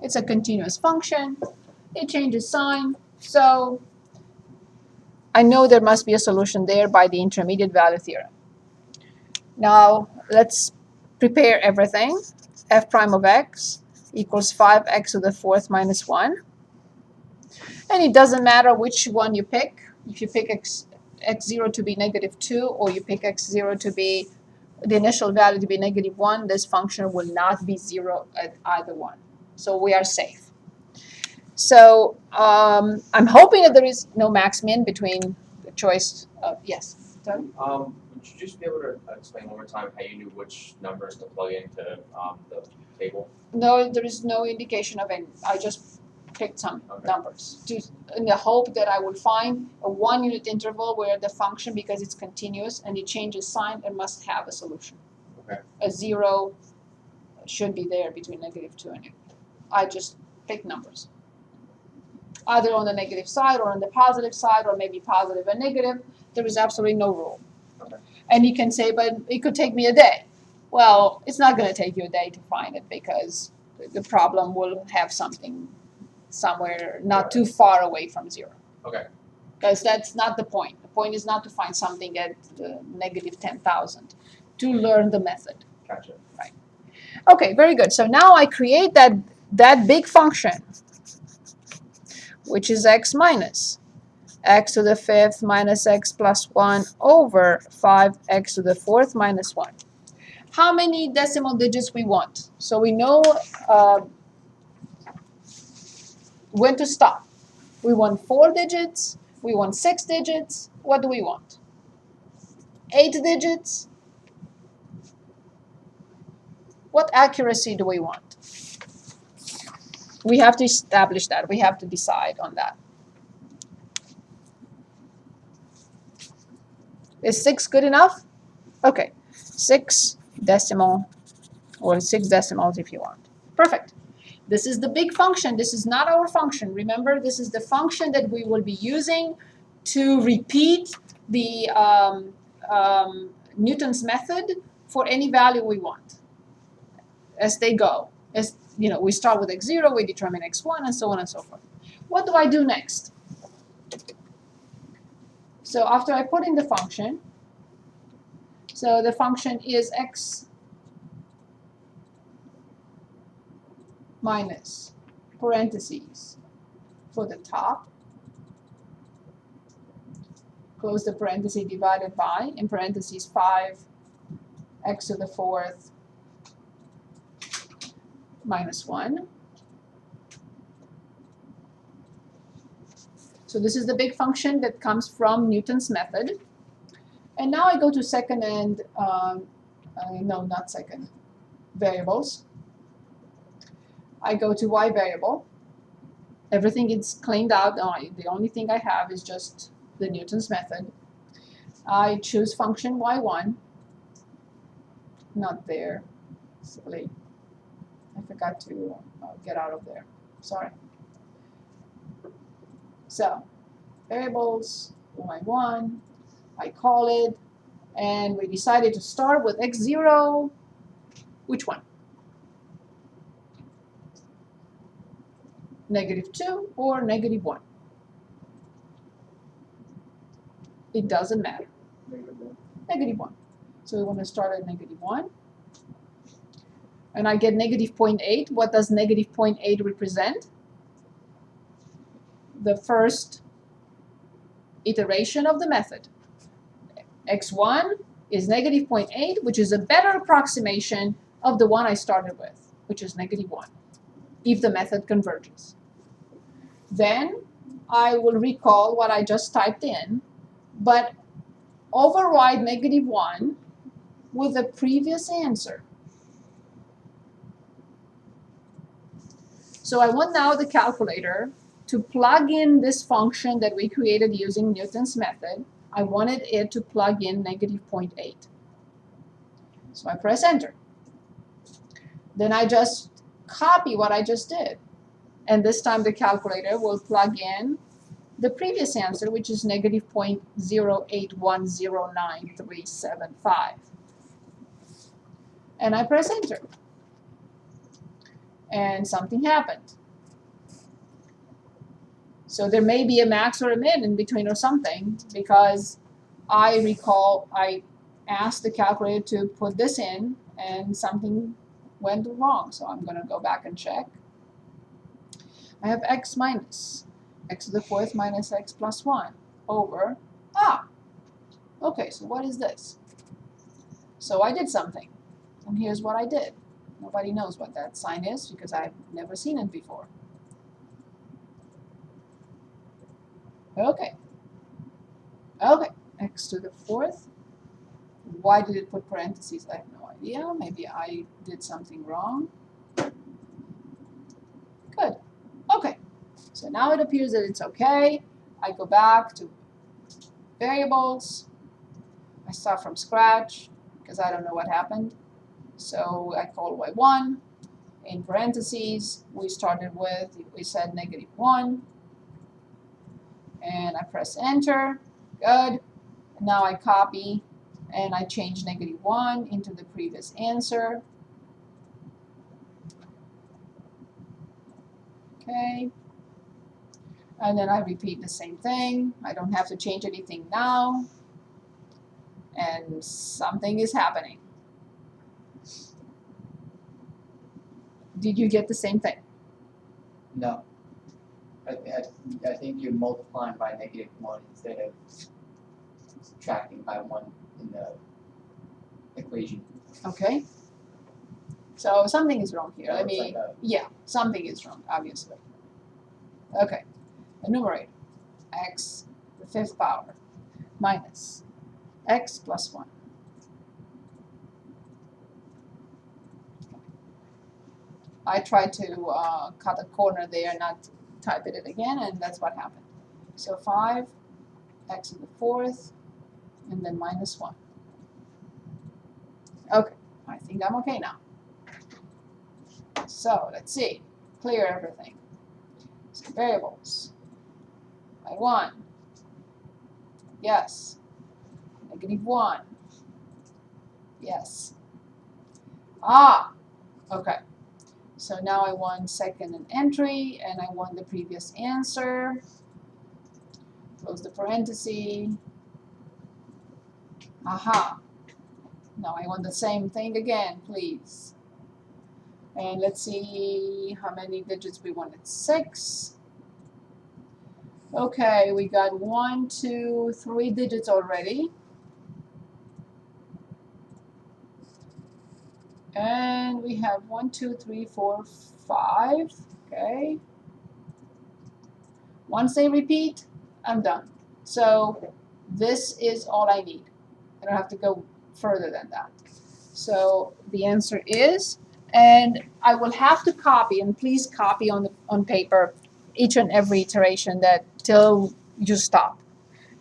It's a continuous function. It changes sign. So I know there must be a solution there by the intermediate value theorem. Now let's prepare everything. F prime of x equals 5x to the fourth minus 1. And it doesn't matter which one you pick. If you pick x0 to be -2 or you pick x0 to be the initial value to be -1, this function will not be 0 at either one. So we are safe. So I'm hoping that there is no max min between the choice of, yes, Doug? Would you just be able to explain one more time how you knew which numbers to plug into the table? No, there is no indication of any. I just picked some numbers in the hope that I would find a 1 unit interval where the function, because it's continuous and it changes sign, it must have a solution. Okay. A 0 should be there between -2 and 8. I just picked numbers, either on the negative side or on the positive side, or maybe positive and negative. There is absolutely no rule. Okay. And you can say, but it could take me a day. Well, it's not going to take you a day to find it, because the problem will have something somewhere not too far away from 0. Okay. Because that's not the point. The point is not to find something at -10,000, to learn the method. Gotcha. Right. Okay, very good. So now I create that big function, which is x minus x to the fifth minus x plus 1 over 5x to the fourth minus 1. How many decimal digits we want? So we know when to stop. We want 4 digits. We want 6 digits. What do we want? 8 digits? What accuracy do we want? We have to establish that. We have to decide on that. Is 6 good enough? Okay, 6 decimal, or 6 decimals if you want. Perfect. This is the big function. This is not our function. Remember, this is the function that we will be using to repeat the Newton's method for any value we want as they go. As you know, we start with x0, we determine x1, and so on and so forth. What do I do next? So after I put in the function, so the function is x minus parentheses for the top, close the parenthesis, divided by, in parentheses, 5x to the fourth minus 1. So this is the big function that comes from Newton's method. And now I go to second and, no, not second, variables. I go to y variable. Everything is cleaned out. The only thing I have is just the Newton's method. I choose function y1. Not there. Silly. I forgot to get out of there. Sorry. So, variables, y1, I call it, and we decided to start with x0. Which one? -2 or -1? It doesn't matter. -1. So we want to start at -1. And I get -0.8. What does -0.8 represent? The first iteration of the method. x1 is -0.8, which is a better approximation of the one I started with, which is -1, if the method converges. Then I will recall what I just typed in, but override -1 with the previous answer. So I want now the calculator to plug in this function that we created using Newton's method. I wanted it to plug in -0.8. So I press enter. Then I just copy what I just did. And this time the calculator will plug in the previous answer, which is -0.08109375. And I press enter. and something happened. So there may be a max or a min in between or something, because I recall I asked the calculator to put this in and something went wrong. So I'm going to go back and check. I have x minus x to the fourth minus x plus 1 over, okay, so what is this? So I did something, and here's what I did. Nobody knows what that sign is because I've never seen it before. Okay, x to the fourth. Why did it put parentheses? I have no idea. Maybe I did something wrong. Good. Okay, so now it appears that it's okay. I go back to variables. I start from scratch because I don't know what happened. So I call y1. In parentheses, we said -1. And I press enter. Good. Now I copy and I change -1 into the previous answer. Okay. And then I repeat the same thing. I don't have to change anything now. And something is happening. Did you get the same thing? No. I think you're multiplying by -1 instead of subtracting by 1 in the equation. Okay. So something is wrong here. That Let looks me, like yeah, something is wrong, obviously. Okay. The numerator, x to the 5th power minus x plus 1. I tried to cut a corner there and not type it again, and that's what happened. So 5, x to the 4th, and then -1. Okay, I think I'm okay now. So let's see, clear everything. So variables, y1, yes, -1, yes. Okay. So now I want second an entry, and I want the previous answer. Close the parenthesis. Aha. Now I want the same thing again, please. And let's see how many digits we wanted. 6. Okay, we got 1, 2, 3 digits already. And we have 1, 2, 3, 4, 5. Okay. Once they repeat, I'm done. So this is all I need. I don't have to go further than that. So the answer is, and I will have to copy, and please copy on paper each and every iteration that till you stop.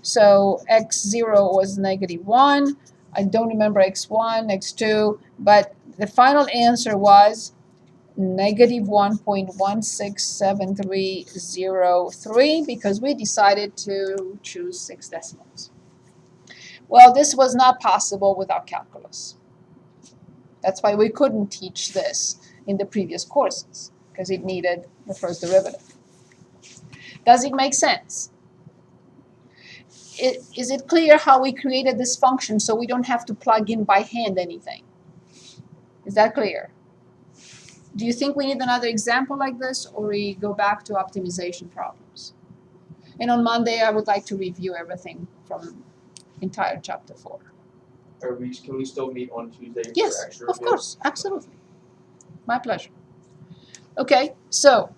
So x0 was -1. I don't remember x1, x2, but the final answer was -1.167303 because we decided to choose 6 decimals. Well, this was not possible without calculus. That's why we couldn't teach this in the previous courses, because it needed the first derivative. Does it make sense? Is it clear how we created this function so we don't have to plug in by hand anything? Is that clear? Do you think we need another example like this, or we go back to optimization problems? And on Monday, I would like to review everything from entire chapter 4. Can we still meet on Tuesday Yes, for extra of review? course, absolutely. My pleasure. Okay, so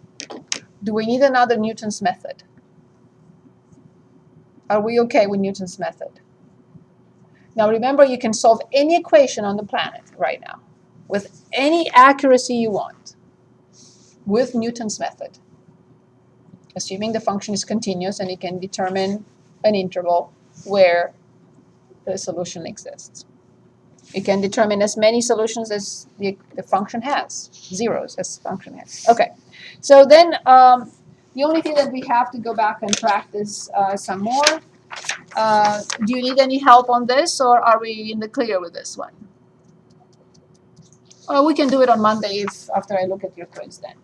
do we need another Newton's method? Are we okay with Newton's method? Now remember, you can solve any equation on the planet right now with any accuracy you want with Newton's method, assuming the function is continuous and it can determine an interval where the solution exists. It can determine as many solutions as the function has, zeros as the function has. Okay, so then the only thing that we have to go back and practice some more. Do you need any help on this, or are we in the clear with this one? Or we can do it on Monday if after I look at your quiz then.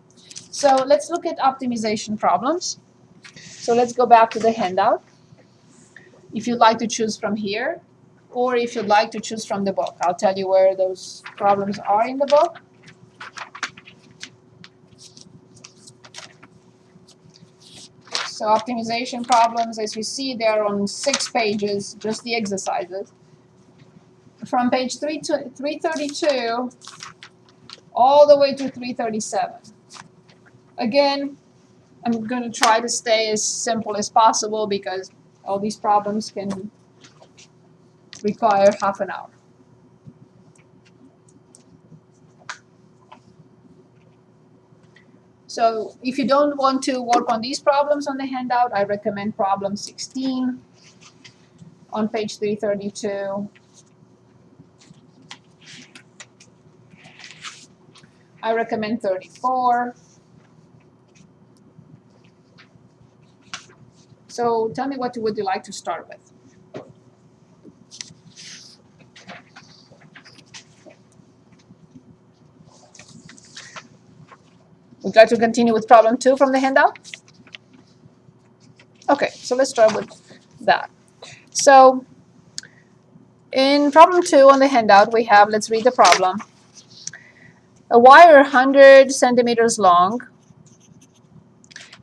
So let's look at optimization problems. So let's go back to the handout. If you'd like to choose from here, or if you'd like to choose from the book, I'll tell you where those problems are in the book. So optimization problems, as you see, they're on 6 pages, just the exercises. From page 332 all the way to 337. Again, I'm going to try to stay as simple as possible because all these problems can require half an hour. So if you don't want to work on these problems on the handout, I recommend problem 16 on page 332. I recommend 34. So tell me, what would you like to start with? Would you like to continue with problem 2 from the handout? Okay, so let's start with that. So in problem 2 on the handout, we have, let's read the problem. A wire 100 centimeters long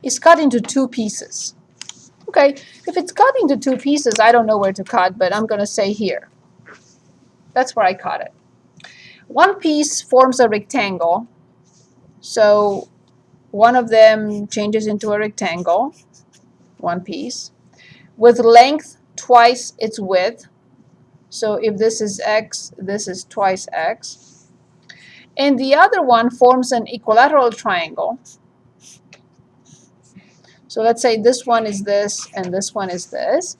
is cut into 2 pieces. Okay, if it's cut into 2 pieces, I don't know where to cut, but I'm going to say here. That's where I cut it. One piece forms a rectangle. So one of them changes into a rectangle, one piece, with length twice its width. So if this is x, this is twice x. And the other one forms an equilateral triangle. So let's say this one is this and this one is this.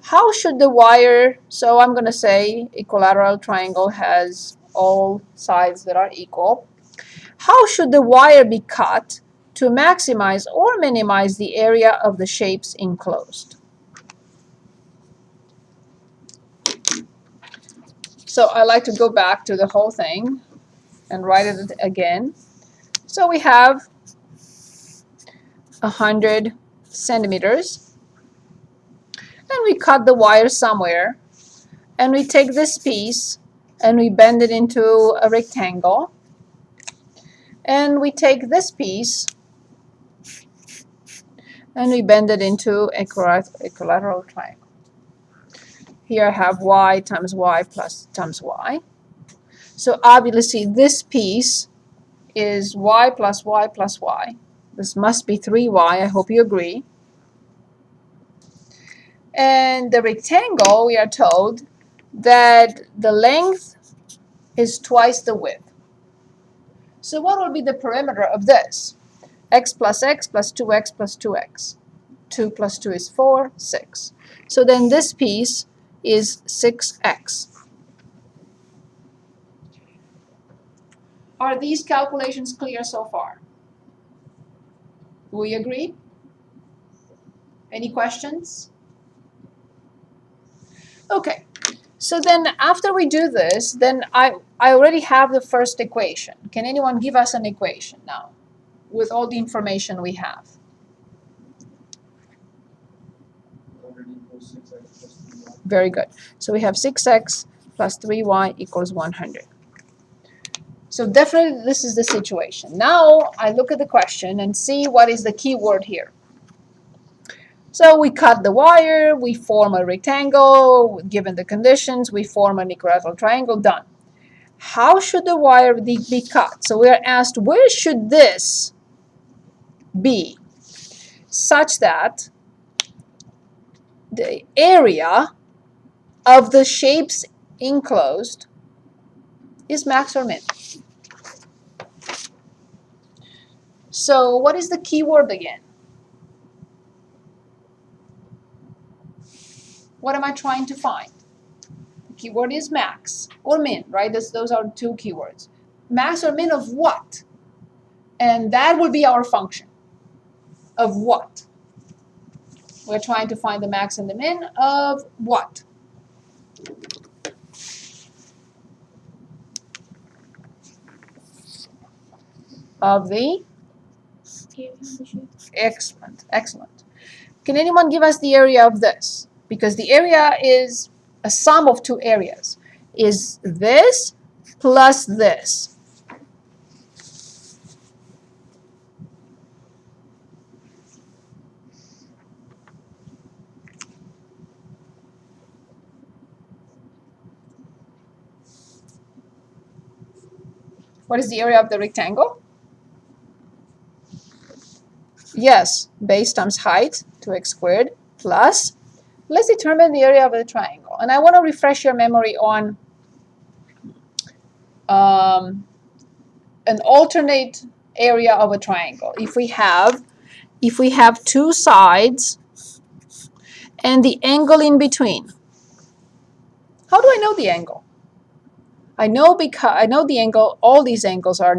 How should the wire, so I'm going to say equilateral triangle has all sides that are equal. How should the wire be cut to maximize or minimize the area of the shapes enclosed? So I like to go back to the whole thing and write it again. So we have 100 centimeters. And we cut the wire somewhere. And we take this piece and we bend it into a rectangle. And we take this piece and we bend it into a equilateral triangle. Here I have y times y plus times y. So obviously this piece is y plus y plus y. This must be 3y, I hope you agree. And the rectangle, we are told that the length is twice the width. So what will be the perimeter of this? X plus 2x plus 2x. 2 plus 2 is 4, 6. So then this piece is 6x. Are these calculations clear so far? Do we agree? Any questions? Okay. So then after we do this, then I already have the first equation. Can anyone give us an equation now with all the information we have? 100 equals 6x plus 3y. Very good. So we have 6x plus 3y equals 100. So definitely this is the situation. Now I look at the question and see what is the key word here. So we cut the wire, we form a rectangle, given the conditions, we form an equilateral triangle, done. How should the wire be cut? So we are asked, where should this be such that the area of the shapes enclosed is max or min? So what is the key word again? What am I trying to find? The keyword is max or min, right? Those are 2 keywords. Max or min of what? And that will be our function. Of what? We're trying to find the max and the min of what? of the excellent, excellent. Can anyone give us the area of this? Because the area is a sum of two areas. Is this plus this. What is the area of the rectangle? Yes, base times height, 2x squared, plus, let's determine the area of the triangle. And I want to refresh your memory on an alternate area of a triangle. If we have two sides and the angle in between. How do I know the angle? I know the angle. All these angles are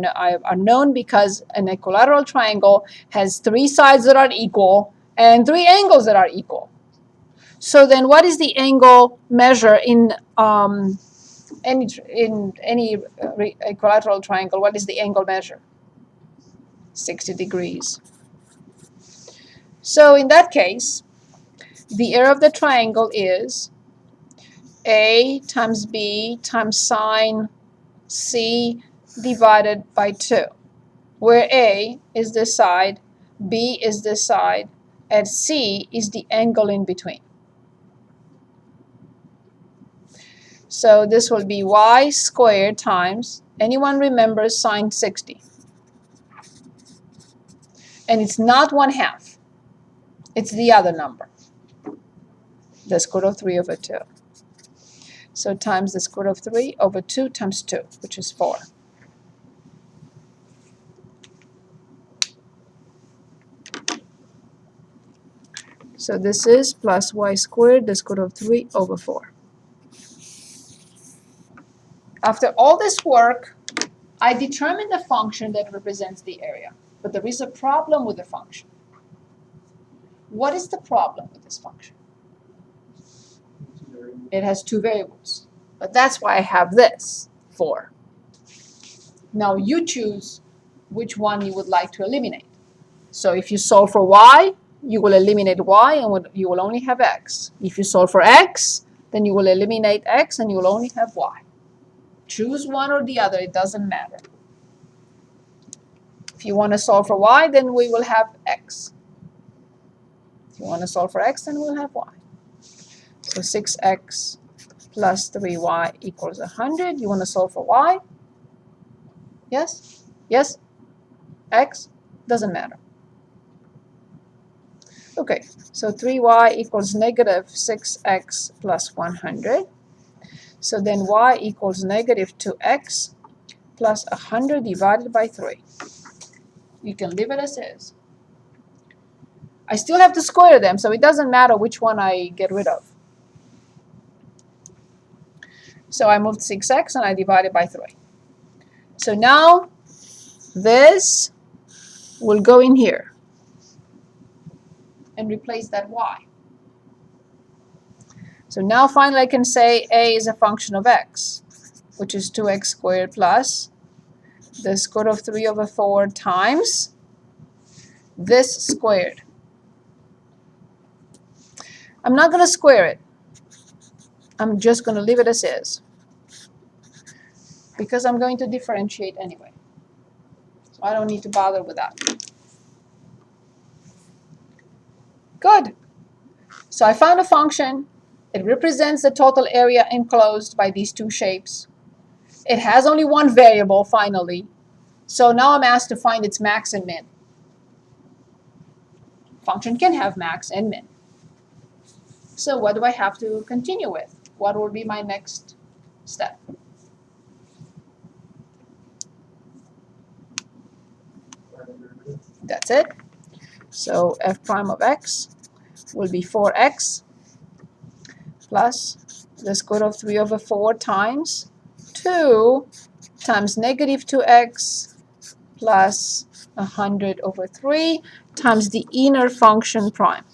known because an equilateral triangle has three sides that are equal and three angles that are equal. So then, what is the angle measure in any equilateral triangle? What is the angle measure? 60 degrees. So in that case, the area of the triangle is A times B times sine C divided by 2, where A is this side, B is this side, and C is the angle in between. So this will be y squared times, anyone remembers sine 60? And it's not 1/2. It's the other number, the square root of 3 over 2. So times the square root of 3 over 2 times 2, which is 4. So this is plus y squared, the square root of 3 over 4. After all this work, I determined the function that represents the area. But there is a problem with the function. What is the problem with this function? It has two variables. But that's why I have this, 4. Now you choose which one you would like to eliminate. So if you solve for y, you will eliminate y and you will only have x. If you solve for x, then you will eliminate x and you will only have y. Choose one or the other, it doesn't matter. If you want to solve for y, then we will have x. If you want to solve for x, then we'll have y. So 6x plus 3y equals 100. You want to solve for y? Yes? Yes? X? Doesn't matter. Okay, so 3y equals negative 6x plus 100. So then y equals negative 2x plus 100 divided by 3. You can leave it as is. I still have to square them, so it doesn't matter which one I get rid of. So I moved 6x and I divided by 3. So now this will go in here and replace that y. So now finally I can say a is a function of x, which is 2x squared plus the square root of 3 over 4 times this squared. I'm not going to square it. I'm just going to leave it as is, because I'm going to differentiate anyway. So I don't need to bother with that. Good. So I found a function. It represents the total area enclosed by these two shapes. It has only one variable, finally. So now I'm asked to find its max and min. Function can have max and min. So what do I have to continue with? What will be my next step? That's it. So f prime of x will be 4x plus the square root of 3 over 4 times 2 times negative 2x plus 100 over 3 times the inner function prime.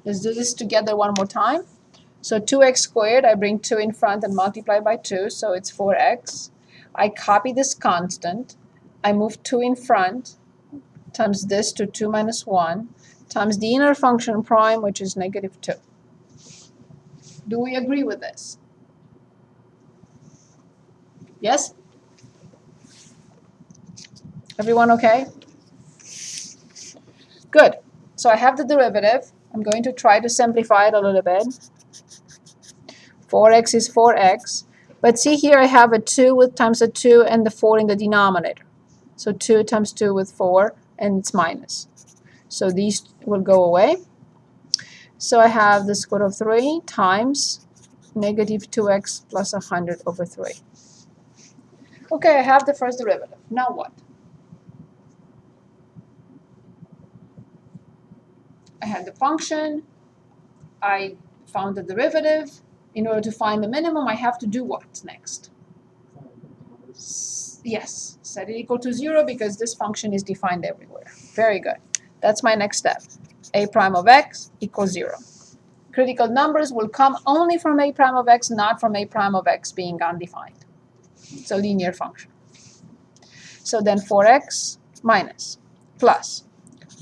Let's do this together one more time. So 2x squared, I bring 2 in front and multiply by 2, so it's 4x. I copy this constant, I move 2 in front, times this to 2 minus 1, times the inner function prime, which is negative 2. Do we agree with this? Yes? Everyone okay? Good. So I have the derivative. I'm going to try to simplify it a little bit. 4x is 4x. But see here I have a 2 with times a 2 and the 4 in the denominator. So 2 times 2 with 4 and it's minus. So these will go away. So I have the square root of 3 times negative 2x plus 100 over 3. Okay, I have the first derivative. Now what? I had the function. I found the derivative. In order to find the minimum, I have to do what next? Yes, set it equal to 0 because this function is defined everywhere. Very good. That's my next step. A prime of x equals 0. Critical numbers will come only from a prime of x, not from a prime of x being undefined. It's a linear function. So then 4x minus plus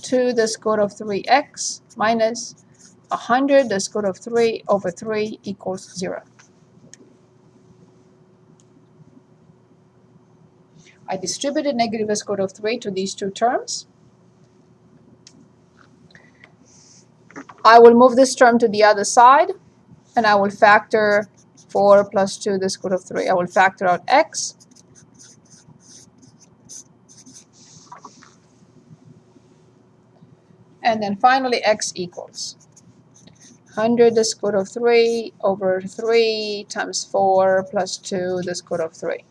2 the square root of 3x minus 100 the square root of 3 over 3 equals 0. I distributed negative square root of 3 to these two terms. I will move this term to the other side, and I will factor 4 plus 2 the square root of 3. I will factor out x. And then finally x equals 100 the square root of 3 over 3 times 4 plus 2 the square root of 3.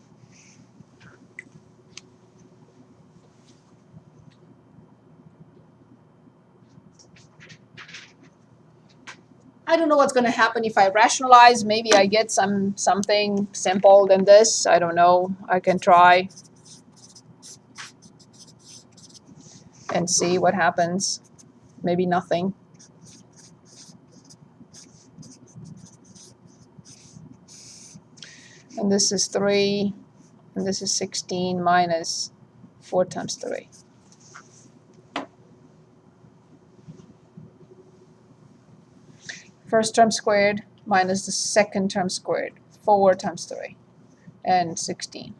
I don't know what's going to happen if I rationalize. Maybe I get something simple than this. I don't know. I can try and see what happens. Maybe nothing. And this is 3, and this is 16 minus 4 times 3. First term squared minus the second term squared, 4 times 3, and 16.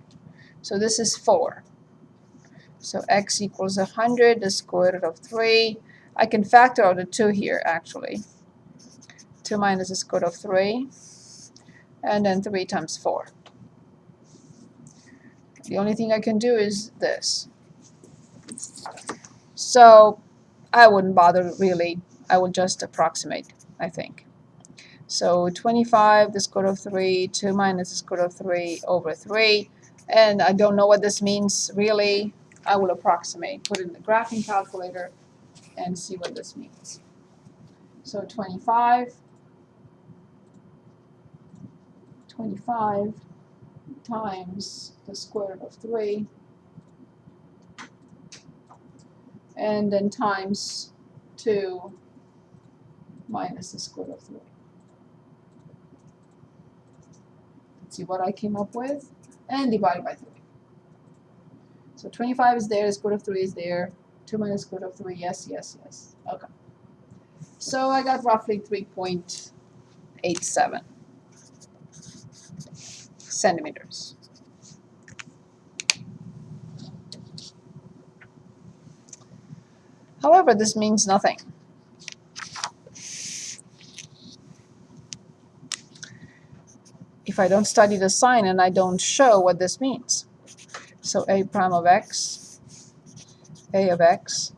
So this is 4. So x equals 100, the square root of 3. I can factor out the 2 here, actually. 2 minus the square root of 3, and then 3 times 4. The only thing I can do is this. So I wouldn't bother really. I will just approximate, I think. So 25, the square root of 3, 2 minus the square root of 3 over 3. And I don't know what this means really. I will approximate, put it in the graphing calculator, and see what this means. So 25 times the square root of 3, and then times 2 minus the square root of 3. Let's see what I came up with, and divide by 3. So 25 is there, the square root of 3 is there, 2 minus square root of 3, yes, yes, yes. Okay. So I got roughly 3.87 centimeters. However, this means nothing. If I don't study the sign and I don't show what this means. So a prime of x, a of x,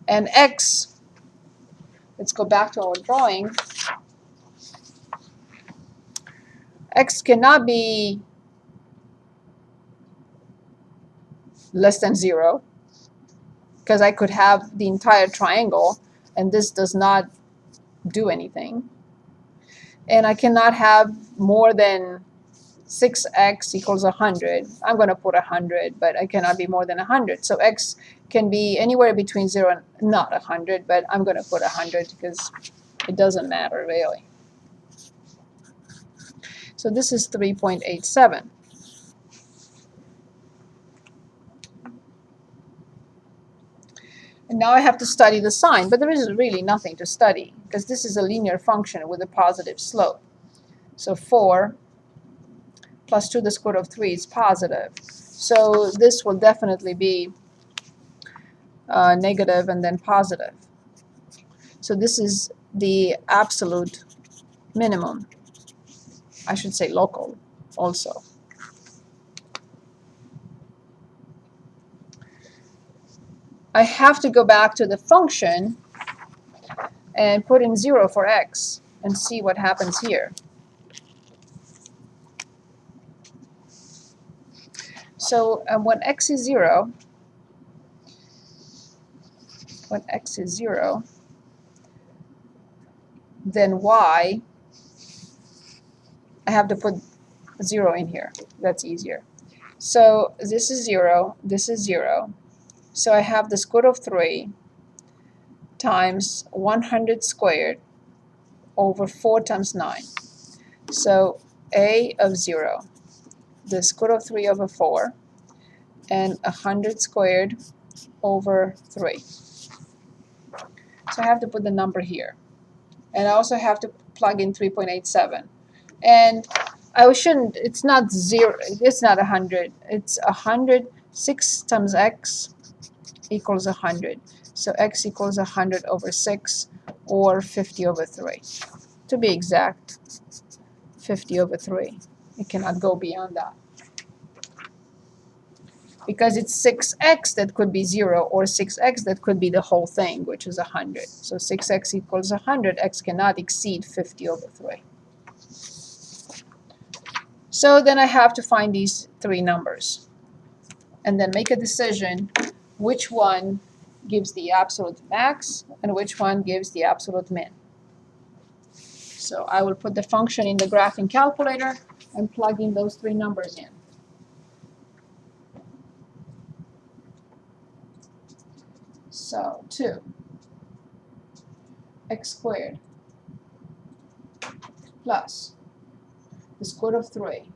and x, let's go back to our drawing. X cannot be less than 0, because I could have the entire triangle, and this does not do anything. And I cannot have more than 6x equals 100. I'm going to put 100, but I cannot be more than 100. So x can be anywhere between 0 and not 100, but I'm going to put 100 because it doesn't matter really. So this is 3.87. And now I have to study the sign, but there is really nothing to study because this is a linear function with a positive slope. So 4 plus 2 to the square root of 3 is positive. So this will definitely be negative and then positive. So this is the absolute minimum. I should say local also. I have to go back to the function and put in 0 for x and see what happens here. So when x is 0, then y, I have to put 0 in here. That's easier. So this is 0, this is 0. So I have the square root of 3 times 100 squared over 4 times 9. So a of 0, the square root of 3 over 4, and 100 squared over 3. So I have to put the number here. And I also have to plug in 3.87. And I shouldn't, it's not 0, it's not 100. It's 100, 6 times x equals 100. So x equals 100 over 6 or 50 over 3. To be exact, 50 over 3. It cannot go beyond that. Because it's 6x that could be 0 or 6x that could be the whole thing, which is 100. So 6x equals 100. X cannot exceed 50 over 3. So then I have to find these 3 numbers and then make a decision which one gives the absolute max and which one gives the absolute min. So I will put the function in the graphing calculator and plug in those 3 numbers in. So 2 x squared plus the square root of 3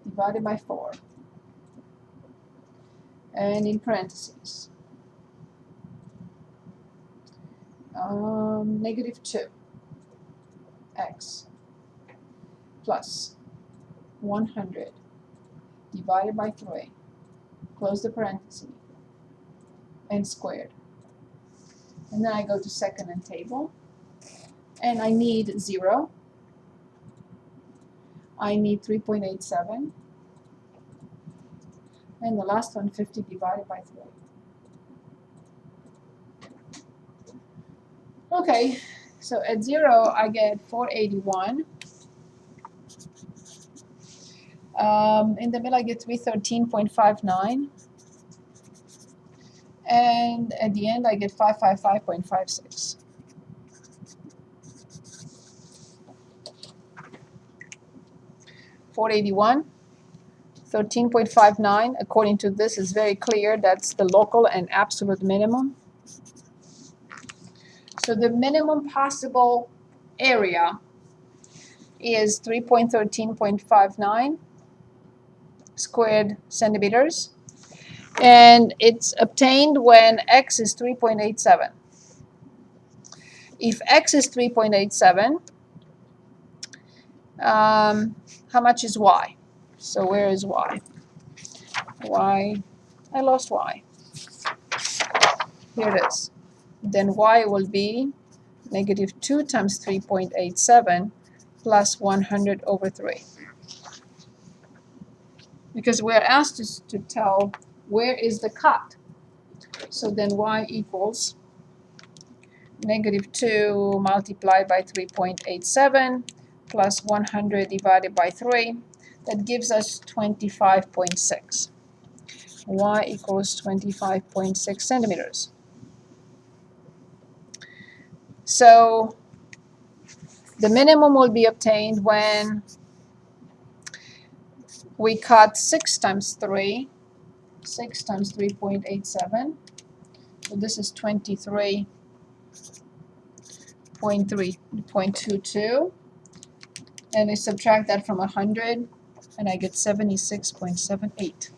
divided by 4 and in parentheses negative 2 x plus 100 divided by 3, close the parenthesis, and squared. And then I go to second and table, and I need 0. I need 3.87, and the last one, 50 divided by 3. Okay, so at 0, I get 481. In the middle, I get 313.59. And at the end, I get 555.56. $481, 13.59. According to this, is very clear. That's the local and absolute minimum. So the minimum possible area is 3.13.59 squared centimeters. And it's obtained when x is 3.87. If x is 3.87, how much is y? So where is y? Y, I lost y. Here it is. Then y will be negative 2 times 3.87 plus 100 over 3. Because we're asked to tell where is the cut. So then y equals negative 2 multiplied by 3.87 plus 100 divided by 3. That gives us 25.6. Y equals 25.6 centimeters. So the minimum will be obtained when we cut 6 times 3. 6 times 3.87. So this is 23.22. And we subtract that from 100. and I get 76.78.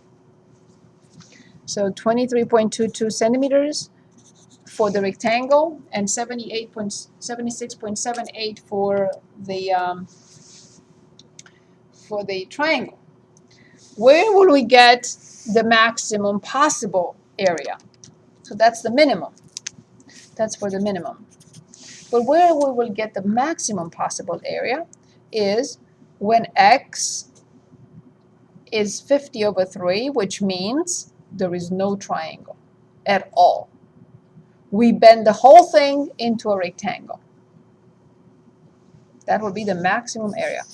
So 23.22 centimeters for the rectangle and 76.78 for the triangle. Where will we get the maximum possible area? So that's the minimum. That's for the minimum. But where we will get the maximum possible area is when x is 50/3, which means there is no triangle at all. We bend the whole thing into a rectangle. That will be the maximum area.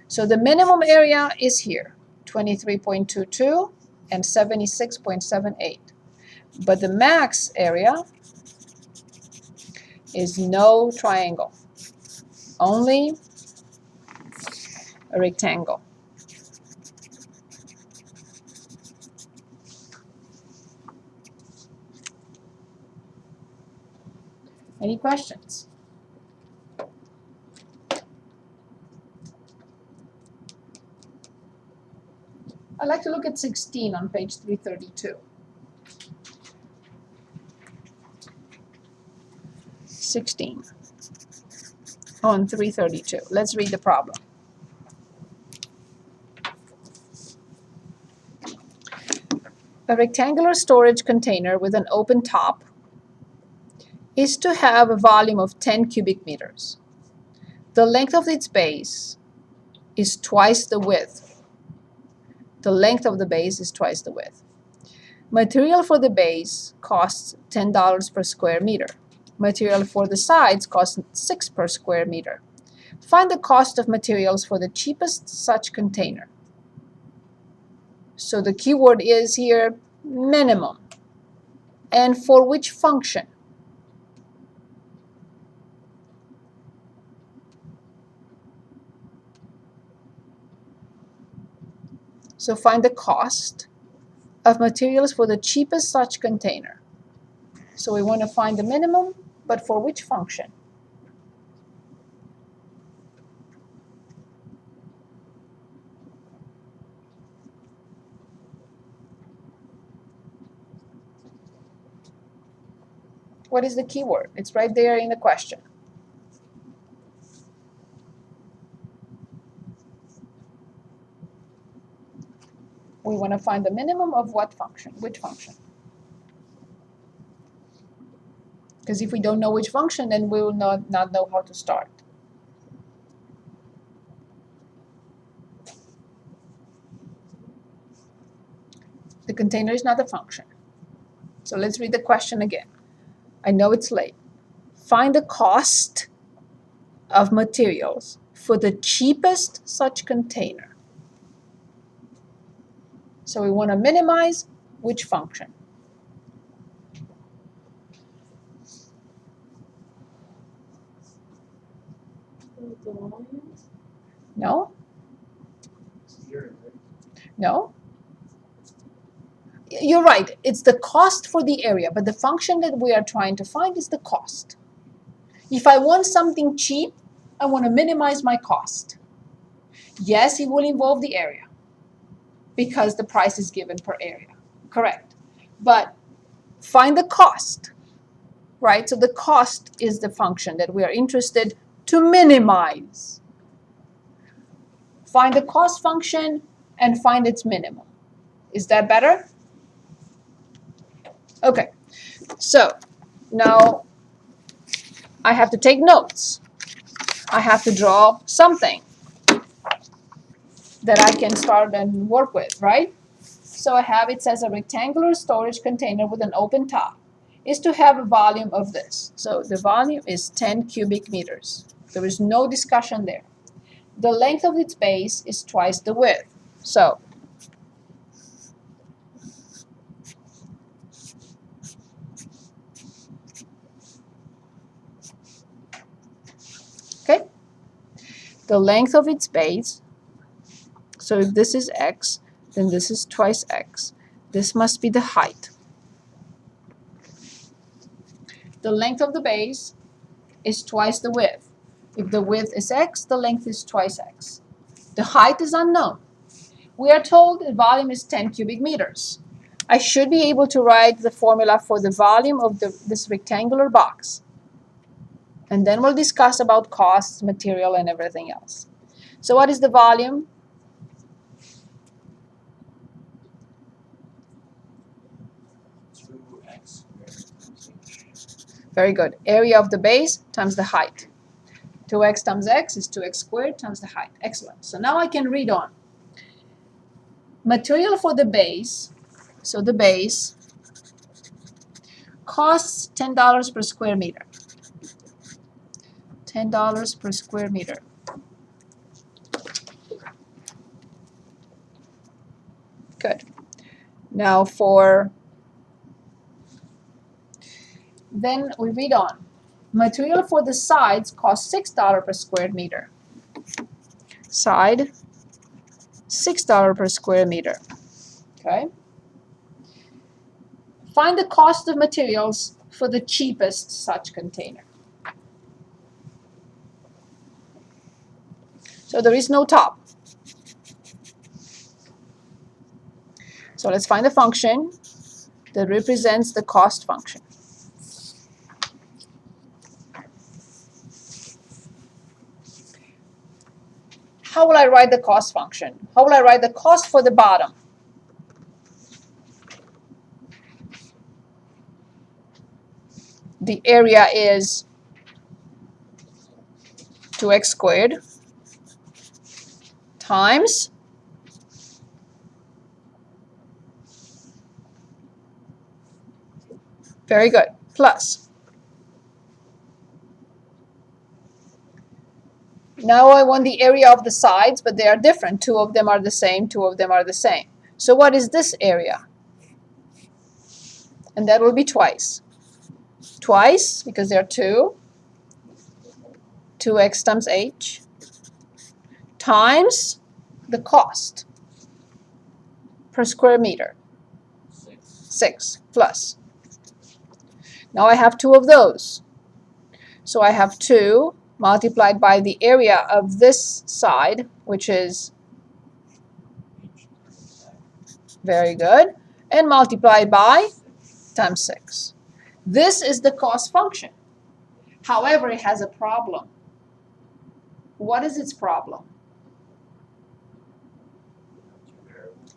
So the minimum area is here, 23.22 and 76.78. But the max area is no triangle, only a rectangle. Any questions? I'd like to look at 16 on page 332. 16 on 332. Let's read the problem. A rectangular storage container with an open top is to have a volume of 10 cubic meters. The length of its base is twice the width. The length of the base is twice the width. Material for the base costs $10 per square meter. Material for the sides costs $6 per square meter. Find the cost of materials for the cheapest such container. So the keyword is here minimum. And for which function? So find the cost of materials for the cheapest such container. So we want to find the minimum, but for which function? What is the keyword? It's right there in the question. We want to find the minimum of what function? Which function? Because if we don't know which function, then we will not know how to start. The container is not a function. So let's read the question again. I know it's late. Find the cost of materials for the cheapest such container. So we want to minimize which function? No? No? You're right. It's the cost for the area, but the function that we are trying to find is the cost. If I want something cheap, I want to minimize my cost. Yes, it will involve the area because the price is given per area. Correct. But find the cost, right? So the cost is the function that we are interested to minimize. Find the cost function and find its minimum. Is that better? Okay, so now I have to take notes. I have to draw something that I can start and work with, right? So I have, it says a rectangular storage container with an open top is to have a volume of this. So the volume is 10 cubic meters. There is no discussion there. The length of its base is twice the width. So okay, the length of its base, so if this is x, then this is twice x. This must be the height. The length of the base is twice the width. If the width is x, the length is twice x. The height is unknown. We are told the volume is 10 cubic meters. I should be able to write the formula for the volume of this rectangular box. And then we'll discuss about costs, material, and everything else. So what is the volume? Very good. Area of the base times the height. 2x times x is 2x squared times the height. Excellent. So now I can read on. Material for the base, so the base, costs $10 per square meter. $10 per square meter. Good. Now then we read on. Material for the sides costs $6 per square meter. Side, $6 per square meter. Okay. Find the cost of materials for the cheapest such container. So there is no top. So let's find the function that represents the cost function. How will I write the cost function? How will I write the cost for the bottom? The area is 2x squared times very good, plus. Now I want the area of the sides, but they are different. Two of them are the same, two of them are the same. So what is this area? And that will be twice. Twice, because there are two. 2x times h times the cost per square meter. 6 plus. Now I have two of those. So I have 2 multiplied by the area of this side, which is very good, and multiplied by times 6. This is the cost function. However, it has a problem. What is its problem?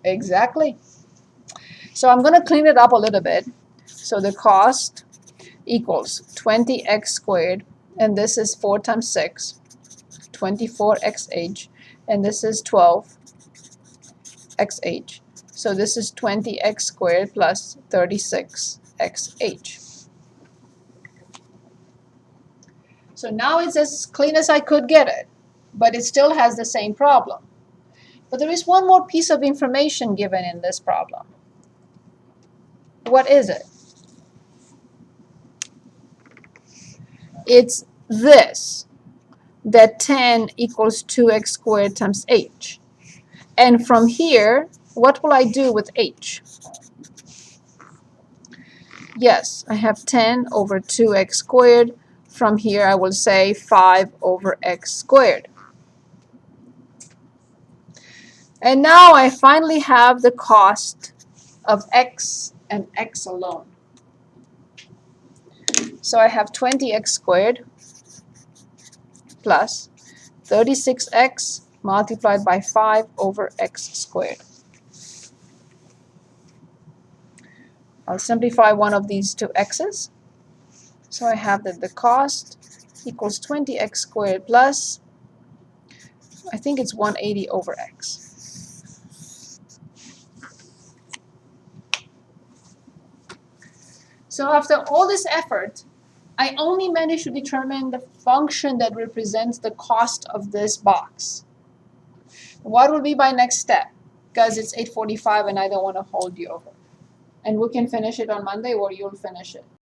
Exactly. So I'm going to clean it up a little bit. So the cost equals 20x squared, and this is 4 times 6, 24xh, and this is 12xh. So this is 20x squared plus 36xh. So now it's as clean as I could get it, but it still has the same problem. But there is one more piece of information given in this problem. What is it? It's this, that 10 equals 2x squared times h. And from here, what will I do with h? Yes, I have 10 over 2x squared. From here, I will say 5 over x squared. And now I finally have the cost of x and x alone. So I have 20x squared plus 36x multiplied by 5 over x squared. I'll simplify one of these two x's. So I have that the cost equals 20x squared plus, I think it's 180 over x. So after all this effort, I only managed to determine the function that represents the cost of this box. What will be my next step? Because it's 8:45 and I don't want to hold you over. And we can finish it on Monday, or you'll finish it.